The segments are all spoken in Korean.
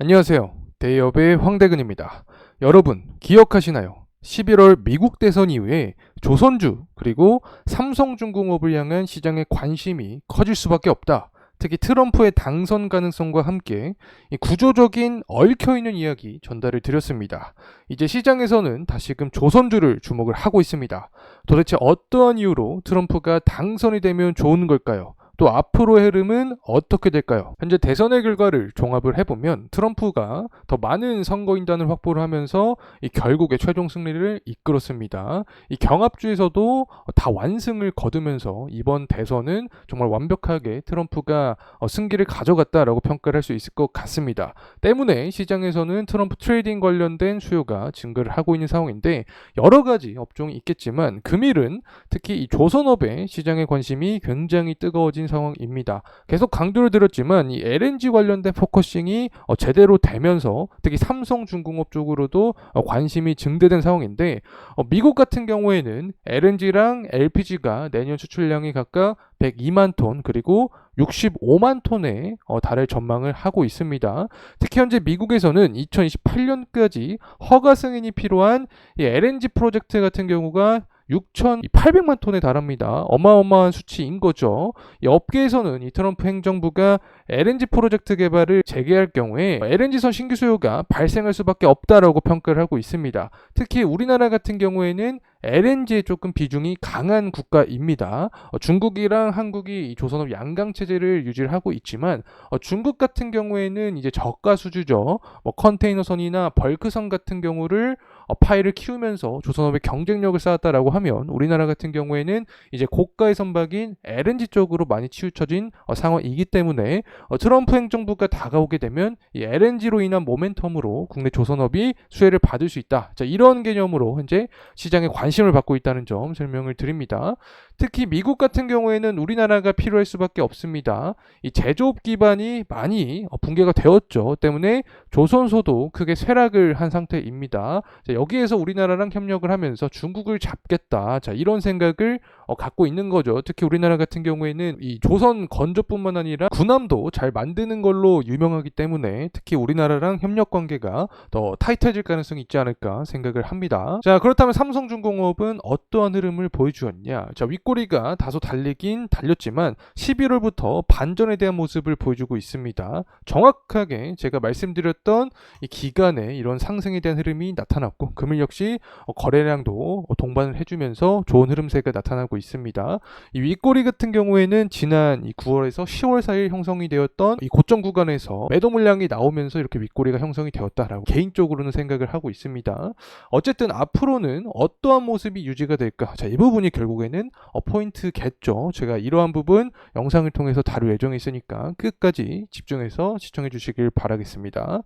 안녕하세요. 대기업의 황대근입니다. 여러분 기억하시나요? 11월 미국 대선 이후에 조선주 그리고 삼성중공업을 향한 시장의 관심이 커질 수밖에 없다. 특히 트럼프의 당선 가능성과 함께 이 구조적인 얽혀있는 이야기 전달을 드렸습니다. 이제 시장에서는 다시금 조선주를 주목을 하고 있습니다. 도대체 어떠한 이유로 트럼프가 당선이 되면 좋은 걸까요? 또 앞으로의 흐름은 어떻게 될까요? 현재 대선의 결과를 종합을 해보면 트럼프가 더 많은 선거인단을 확보를 하면서 이 결국에 최종 승리를 이끌었습니다. 이 경합주에서도 다 완승을 거두면서 이번 대선은 정말 완벽하게 트럼프가 승기를 가져갔다라고 평가를 할 수 있을 것 같습니다. 때문에 시장에서는 트럼프 트레이딩 관련된 수요가 증가를 하고 있는 상황인데 여러 가지 업종이 있겠지만 금일은 특히 이 조선업의 시장의 관심이 굉장히 뜨거워진 상황입니다. 계속 강조를 드렸지만 이 LNG 관련된 포커싱이 제대로 되면서 특히 삼성중공업 쪽으로도 관심이 증대된 상황인데 미국 같은 경우에는 LNG랑 LPG가 내년 수출량이 각각 102만 톤 그리고 65만 톤에 달할 전망을 하고 있습니다. 특히 현재 미국에서는 2028년까지 허가 승인이 필요한 이 LNG 프로젝트 같은 경우가 6,800만 톤에 달합니다. 어마어마한 수치인 거죠. 이 업계에서는 이 트럼프 행정부가 LNG 프로젝트 개발을 재개할 경우에 LNG선 신규 수요가 발생할 수밖에 없다라고 평가를 하고 있습니다. 특히 우리나라 같은 경우에는 LNG에 조금 비중이 강한 국가입니다. 중국이랑 한국이 조선업 양강 체제를 유지를 하고 있지만 중국 같은 경우에는 이제 저가 수주죠. 컨테이너선이나 벌크선 같은 경우를 파일을 키우면서 조선업의 경쟁력을 쌓았다라고 하면 우리나라 같은 경우에는 이제 고가의 선박인 LNG 쪽으로 많이 치우쳐진 상황이기 때문에 트럼프 행정부가 다가오게 되면 이 LNG로 인한 모멘텀으로 국내 조선업이 수혜를 받을 수 있다. 자, 이런 개념으로 현재 시장에 관심을 받고 있다는 점 설명을 드립니다. 특히 미국 같은 경우에는 우리나라가 필요할 수밖에 없습니다. 이 제조업 기반이 많이 붕괴가 되었죠. 때문에 조선소도 크게 쇠락을 한 상태입니다. 자, 여기에서 우리나라랑 협력을 하면서 중국을 잡겠다. 자, 이런 생각을 갖고 있는 거죠. 특히 우리나라 같은 경우에는 이 조선 건조뿐만 아니라 군함도 잘 만드는 걸로 유명하기 때문에 특히 우리나라랑 협력 관계가 더 타이트해질 가능성이 있지 않을까 생각을 합니다. 자, 그렇다면 삼성중공업은 어떠한 흐름을 보여주었냐? 자, 윗꼬리가 다소 달리긴 달렸지만 11월부터 반전에 대한 모습을 보여주고 있습니다. 정확하게 제가 말씀드렸던 이 기간에 이런 상승에 대한 흐름이 나타났고 금일 역시 거래량도 동반을 해주면서 좋은 흐름세가 나타나고 있습니다. 이 윗꼬리 같은 경우에는 지난 이 9월에서 10월 사이에 형성이 되었던 이 고점 구간에서 매도 물량이 나오면서 이렇게 윗꼬리가 형성이 되었다라고 개인적으로는 생각을 하고 있습니다. 어쨌든 앞으로는 어떠한 모습이 유지가 될까? 자, 이 부분이 결국에는 포인트겠죠. 제가 이러한 부분 영상을 통해서 다룰 예정이 있으니까 끝까지 집중해서 시청해 주시길 바라겠습니다.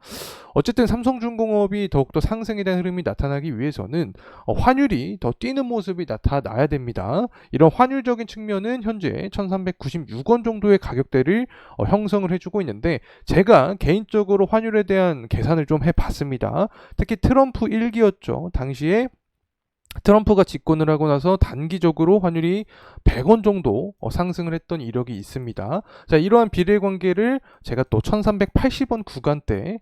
어쨌든 삼성중공업이 더욱더 상승에 대한 흐름이 나타나기 위해서는 환율이 더 뛰는 모습이 나타나야 됩니다. 이런 환율적인 측면은 현재 1396원 정도의 가격대를 형성을 해주고 있는데 제가 개인적으로 환율에 대한 계산을 좀 해봤습니다. 특히 트럼프 1기였죠. 당시에 트럼프가 집권을 하고 나서 단기적으로 환율이 100원 정도 상승을 했던 이력이 있습니다. 자, 이러한 비례 관계를 제가 또 1380원 구간대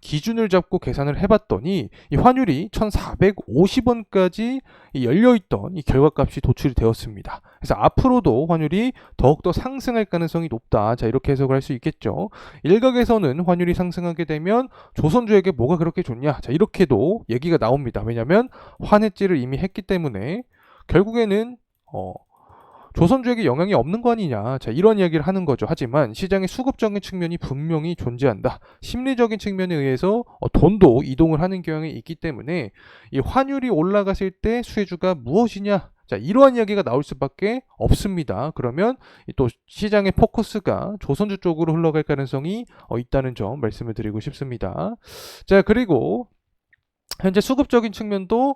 기준을 잡고 계산을 해봤더니 이 환율이 1450원까지 열려있던 이 결과값이 도출이 되었습니다. 그래서 앞으로도 환율이 더욱더 상승할 가능성이 높다. 자, 이렇게 해석을 할 수 있겠죠. 일각에서는 환율이 상승하게 되면 조선주에게 뭐가 그렇게 좋냐. 자, 이렇게도 얘기가 나옵니다. 왜냐하면 환해지를 이미 했기 때문에 결국에는 조선주에게 영향이 없는 거 아니냐. 자, 이런 이야기를 하는 거죠. 하지만 시장의 수급적인 측면이 분명히 존재한다. 심리적인 측면에 의해서 돈도 이동을 하는 경향이 있기 때문에 이 환율이 올라갔을 때 수혜주가 무엇이냐. 자, 이러한 이야기가 나올 수밖에 없습니다. 그러면 또 시장의 포커스가 조선주 쪽으로 흘러갈 가능성이 있다는 점 말씀을 드리고 싶습니다. 자, 그리고 현재 수급적인 측면도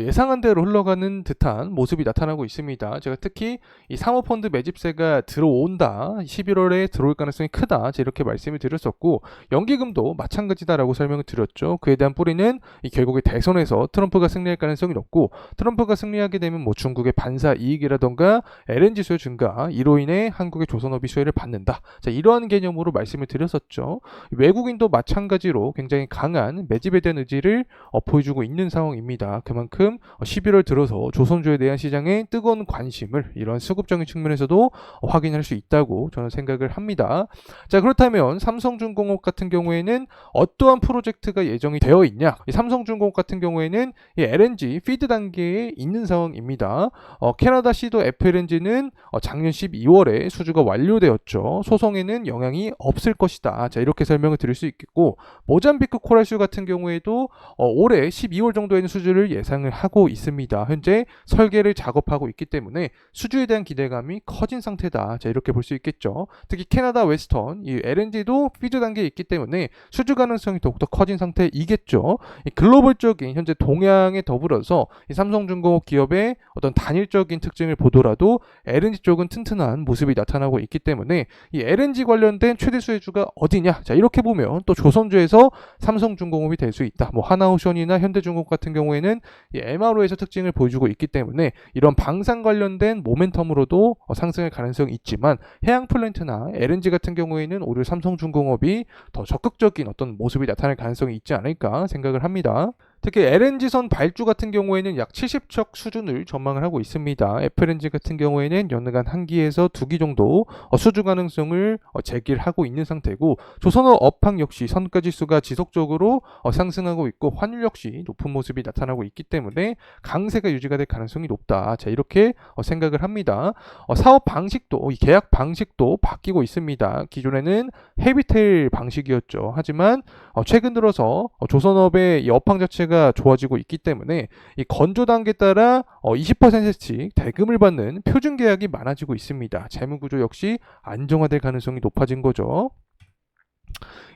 예상한 대로 흘러가는 듯한 모습이 나타나고 있습니다. 제가 특히 이 사모펀드 매집세가 들어온다, 11월에 들어올 가능성이 크다, 이렇게 말씀을 드렸었고, 연기금도 마찬가지다라고 설명을 드렸죠. 그에 대한 뿌리는 결국에 대선에서 트럼프가 승리할 가능성이 높고, 트럼프가 승리하게 되면 뭐 중국의 반사 이익이라던가 LNG 수요 증가, 이로 인해 한국의 조선업이 수혜를 받는다. 이러한 개념으로 말씀을 드렸었죠. 외국인도 마찬가지로 굉장히 강한 매집에 대한 의지를 보여주고 있는 상황입니다. 그만큼 11월 들어서 조선주에 대한 시장의 뜨거운 관심을 이런 수급적인 측면에서도 확인할 수 있다고 저는 생각을 합니다. 자, 그렇다면 삼성중공업 같은 경우에는 어떠한 프로젝트가 예정이 되어 있냐? 이 삼성중공업 같은 경우에는 이 LNG 피드 단계에 있는 상황입니다. 캐나다 시도 FLNG는 작년 12월에 수주가 완료되었죠. 소송에는 영향이 없을 것이다. 자, 이렇게 설명을 드릴 수 있겠고, 모잠비크 코랄수 같은 경우에도 올해 12월 정도에는 수주를 예상을 하고 있습니다. 현재 설계를 작업하고 있기 때문에 수주에 대한 기대감이 커진 상태다. 자, 이렇게 볼 수 있겠죠. 특히 캐나다 웨스턴, 이 LNG도 피드 단계에 있기 때문에 수주 가능성이 더욱더 커진 상태이겠죠. 이 글로벌적인 현재 동향에 더불어서 이 삼성중공업 기업의 어떤 단일적인 특징을 보더라도 LNG 쪽은 튼튼한 모습이 나타나고 있기 때문에 이 LNG 관련된 최대 수혜주가 어디냐? 자, 이렇게 보면 또 조선주에서 삼성중공업이 될 수 있다. 뭐 하나오션이나 현대중공업 같은 경우에는 이 MRO에서 특징을 보여주고 있기 때문에 이런 방산 관련된 모멘텀으로도 상승할 가능성이 있지만, 해양 플랜트나 LNG 같은 경우에는 오히려 삼성중공업이 더 적극적인 어떤 모습이 나타날 가능성이 있지 않을까 생각을 합니다. 특히 LNG선 발주 같은 경우에는 약 70척 수준을 전망을 하고 있습니다. FLNG 같은 경우에는 연간 1기에서 2기 정도 수주 가능성을 제기를 하고 있는 상태고, 조선업 업황 역시 선가지수가 지속적으로 상승하고 있고, 환율 역시 높은 모습이 나타나고 있기 때문에 강세가 유지가 될 가능성이 높다. 자, 이렇게 생각을 합니다. 사업 방식도, 이 계약 방식도 바뀌고 있습니다. 기존에는 헤비테일 방식이었죠. 하지만 최근 들어서 조선업의 이 업황 자체가 좋아지고 있기 때문에 이 건조 단계에 따라 20%씩 대금을 받는 표준 계약이 많아지고 있습니다. 재무 구조 역시 안정화될 가능성이 높아진 거죠.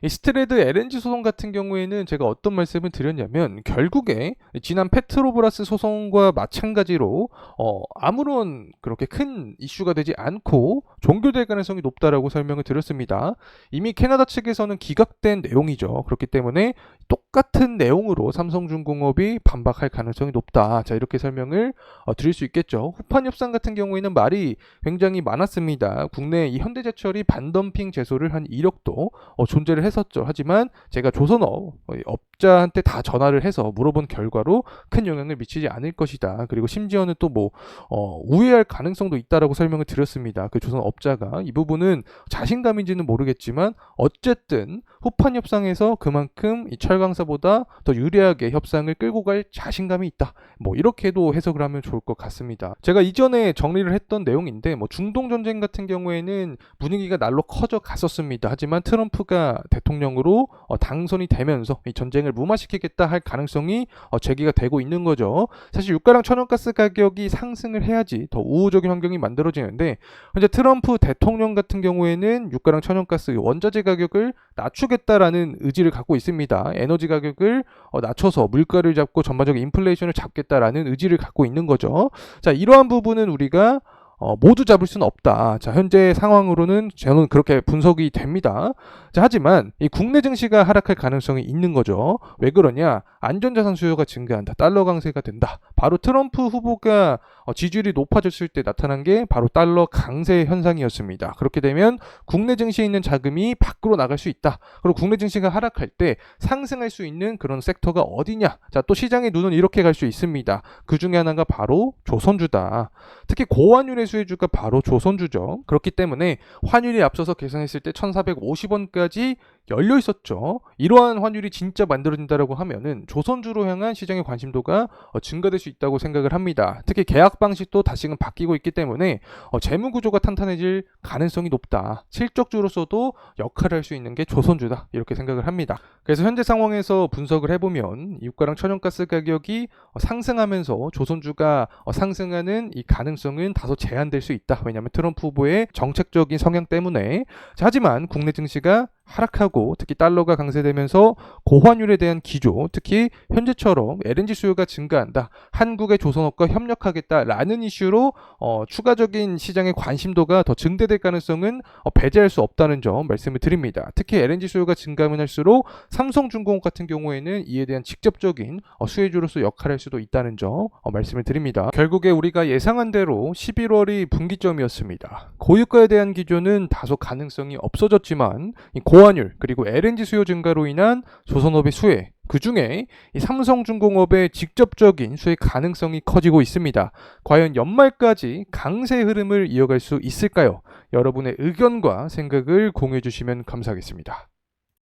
이 스트레드 LNG 소송 같은 경우에는 제가 어떤 말씀을 드렸냐면, 결국에 지난 페트로브라스 소송과 마찬가지로 아무런 그렇게 큰 이슈가 되지 않고 종결될 가능성이 높다라고 설명을 드렸습니다. 이미 캐나다 측에서는 기각된 내용이죠. 그렇기 때문에 똑같은 내용으로 삼성중공업이 반박할 가능성이 높다. 자, 이렇게 설명을 드릴 수 있겠죠. 후판 협상 같은 경우에는 말이 굉장히 많았습니다. 국내 이 현대제철이 반덤핑 제소를 한 이력도 존재를 했었죠. 하지만 제가 조선업 업자한테 다 전화를 해서 물어본 결과로 큰 영향을 미치지 않을 것이다. 그리고 심지어는 또 뭐 우회할 가능성도 있다라고 설명을 드렸습니다. 그 조선 업자가 이 부분은 자신감인지는 모르겠지만 어쨌든 후판 협상에서 그만큼 이 철강사보다 더 유리하게 협상을 끌고 갈 자신감이 있다. 뭐 이렇게도 해석을 하면 좋을 것 같습니다. 제가 이전에 정리를 했던 내용인데, 뭐 중동 전쟁 같은 경우에는 분위기가 날로 커져 갔었습니다. 하지만 트럼프가 대통령으로 당선이 되면서 이 전쟁을 무마시키겠다 할 가능성이 제기가 되고 있는 거죠. 사실 유가랑 천연가스 가격이 상승을 해야지 더 우호적인 환경이 만들어지는데, 현재 트럼프 대통령 같은 경우에는 유가랑 천연가스 원자재 가격을 낮추겠다라는 의지를 갖고 있습니다. 에너지 가격을 낮춰서 물가를 잡고 전반적인 인플레이션을 잡겠다라는 의지를 갖고 있는 거죠. 자, 이러한 부분은 우리가 모두 잡을 수는 없다. 자, 현재 상황으로는 저는 그렇게 분석이 됩니다. 자, 하지만 이 국내 증시가 하락할 가능성이 있는 거죠. 왜 그러냐? 안전자산 수요가 증가한다. 달러 강세가 된다. 바로 트럼프 후보가 지지율이 높아졌을 때 나타난 게 바로 달러 강세 현상이었습니다. 그렇게 되면 국내 증시에 있는 자금이 밖으로 나갈 수 있다. 그리고 국내 증시가 하락할 때 상승할 수 있는 그런 섹터가 어디냐? 자, 또 시장의 눈은 이렇게 갈 수 있습니다. 그 중에 하나가 바로 조선주다. 특히 고환율의 수혜주가 바로 조선주죠. 그렇기 때문에 환율이 앞서서 계산했을 때 1450원까지 열려 있었죠. 이러한 환율이 진짜 만들어진다라고 하면은 조선주로 향한 시장의 관심도가 증가될 수 있다고 생각을 합니다. 특히 계약 방식도 다시금 바뀌고 있기 때문에 재무 구조가 탄탄해질 가능성이 높다. 실적주로서도 역할을 할 수 있는 게 조선주다. 이렇게 생각을 합니다. 그래서 현재 상황에서 분석을 해보면 유가랑 천연가스 가격이 상승하면서 조선주가 상승하는 이 가능성은 다소 제한될 수 있다. 왜냐하면 트럼프 후보의 정책적인 성향 때문에. 자, 하지만 국내 증시가 하락하고 특히 달러가 강세되면서 고환율에 대한 기조, 특히 현재처럼 LNG 수요가 증가한다. 한국의 조선업과 협력하겠다라는 이슈로 추가적인 시장의 관심도가 더 증대될 가능성은 배제할 수 없다는 점 말씀을 드립니다. 특히 LNG 수요가 증가하면 할수록 삼성중공업 같은 경우에는 이에 대한 직접적인 수혜주로서 역할을 할 수도 있다는 점 말씀을 드립니다. 결국에 우리가 예상한 대로 11월이 분기점이었습니다. 고유가에 대한 기조는 다소 가능성이 없어졌지만 이 고환율 그리고 LNG 수요 증가로 인한 조선업의 수혜, 그 중에 이 삼성중공업의 직접적인 수혜 가능성이 커지고 있습니다. 과연 연말까지 강세 흐름을 이어갈 수 있을까요? 여러분의 의견과 생각을 공유해 주시면 감사하겠습니다.